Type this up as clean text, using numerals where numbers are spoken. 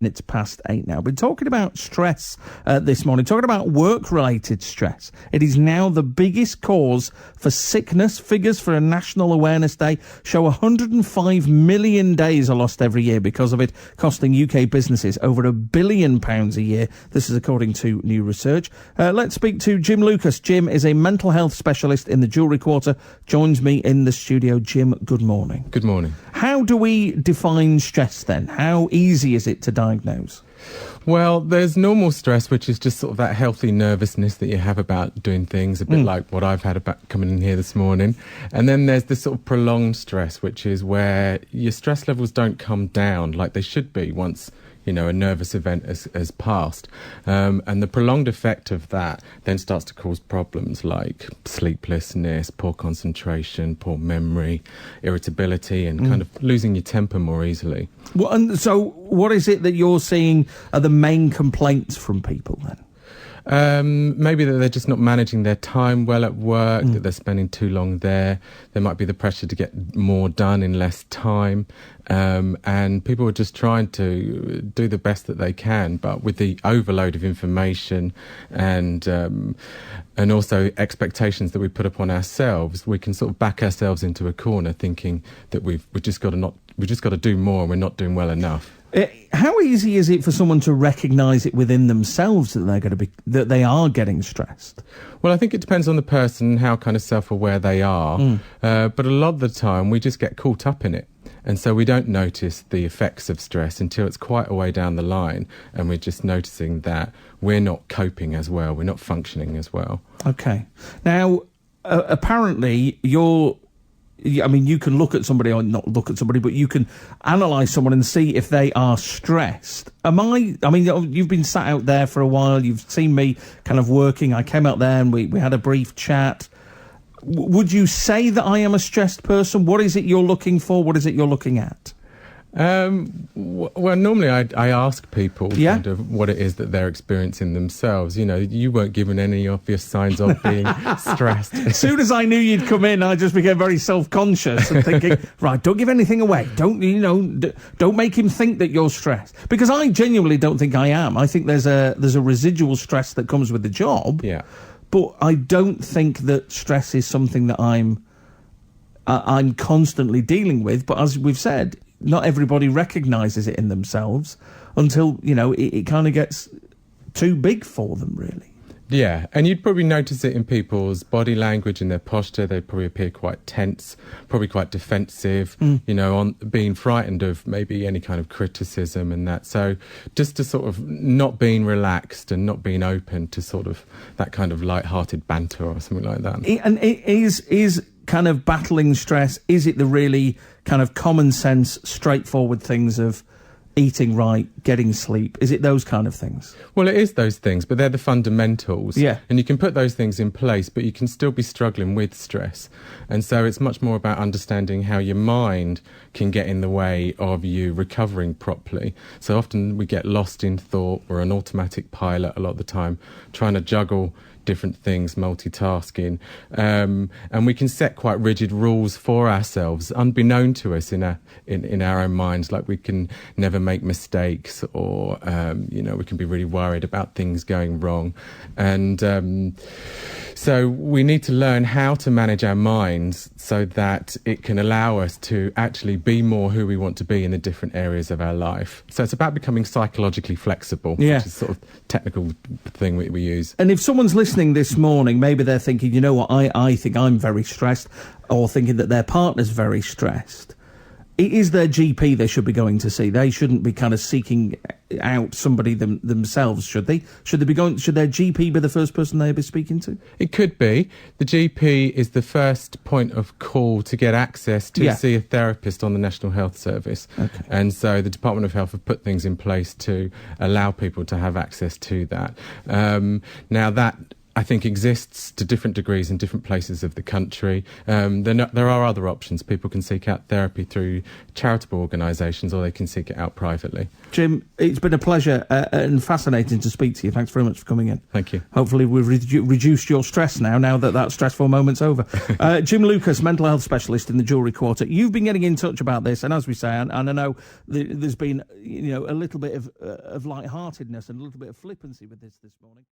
It's past 8 now. We're talking about stress this morning, talking about work-related stress. It is now the biggest cause for sickness. Figures for a National Awareness Day show 105 million days are lost every year because of it, costing UK businesses over £1 billion a year. This is according to new research. Let's speak to Jim Lucas. Jim is a mental health specialist in the Jewellery Quarter. Joins me in the studio. Jim, good morning. Good morning. How do we define stress then? How easy is it to diagnose? Well, there's normal stress, which is just sort of that healthy nervousness that you have about doing things, a bit like what I've had about coming in here this morning. And then there's this sort of prolonged stress, which is where your stress levels don't come down like they should be once, you know, a nervous event has passed. And the prolonged effect of that then starts to cause problems like sleeplessness, poor concentration, poor memory, irritability, and kind of losing your temper more easily. Well, and so what is it that you're seeing are the main complaints from people then? Maybe that they're just not managing their time well at work, that they're spending too long there. There might be the pressure to get more done in less time. And people are just trying to do the best that they can, but with the overload of information and also expectations that we put upon ourselves, we can sort of back ourselves into a corner thinking that we've just got to do more and we're not doing well enough. How easy is it for someone to recognise it within themselves that they are getting stressed? Well, I think it depends on the person, how kind of self-aware they are. But a lot of the time, we just get caught up in it. And so we don't notice the effects of stress until it's quite a way down the line, and we're just noticing that we're not coping as well, we're not functioning as well. Okay. Now, apparently, you can look at somebody, or not look at somebody, but you can analyse someone and see if they are stressed. You've been sat out there for a while, you've seen me kind of working, I came out there and we had a brief chat. Would you say that I am a stressed person? What is it you're looking for? What is it you're looking at? Well, normally I ask people kind of what it is that they're experiencing themselves. You know, you weren't given any obvious signs of being stressed. As soon as I knew you'd come in, I just became very self-conscious and thinking, right, don't give anything away. Don't make him think that you're stressed. Because I genuinely don't think I am. I think there's a residual stress that comes with the job. Yeah. But I don't think that stress is something that I'm constantly dealing with. But as we've said, not everybody recognises it in themselves until, it kind of gets too big for them, really. Yeah, and you'd probably notice it in people's body language and their posture. They'd probably appear quite tense, probably quite defensive, on being frightened of maybe any kind of criticism and that. So just to sort of not being relaxed and not being open to sort of that kind of light-hearted banter or something like that. And is kind of battling stress, is it the really kind of common sense, straightforward things of eating right, getting sleep? Is it those kind of things? Well, it is those things, but they're the fundamentals. Yeah. And you can put those things in place, but you can still be struggling with stress. And so it's much more about understanding how your mind can get in the way of you recovering properly. So often we get lost in thought. We're an automatic pilot a lot of the time, trying to juggle different things, multitasking, and we can set quite rigid rules for ourselves, unbeknown to us in our own minds. Like we can never make mistakes, or we can be really worried about things going wrong, and so we need to learn how to manage our minds so that it can allow us to actually be more who we want to be in the different areas of our life. So it's about becoming psychologically flexible, which is sort of technical thing we use. And if someone's listening this morning, maybe they're thinking, you know what, I think I'm very stressed, or thinking that their partner's very stressed. It is their GP they should be going to see. They shouldn't be kind of seeking out somebody themselves, should they? Should their GP be the first person they'll be speaking to? It could be. The GP is the first point of call to get access to see a therapist on the National Health Service. Okay. And so the Department of Health have put things in place to allow people to have access to that. Now that I think exists to different degrees in different places of the country. There are other options. People can seek out therapy through charitable organisations, or they can seek it out privately. Jim, it's been a pleasure and fascinating to speak to you. Thanks very much for coming in. Thank you. Hopefully we've reduced your stress now that stressful moment's over. Jim Lucas, mental health specialist in the Jewellery Quarter. You've been getting in touch about this, and as we say, and I know there's been a little bit of lightheartedness and a little bit of flippancy with this morning.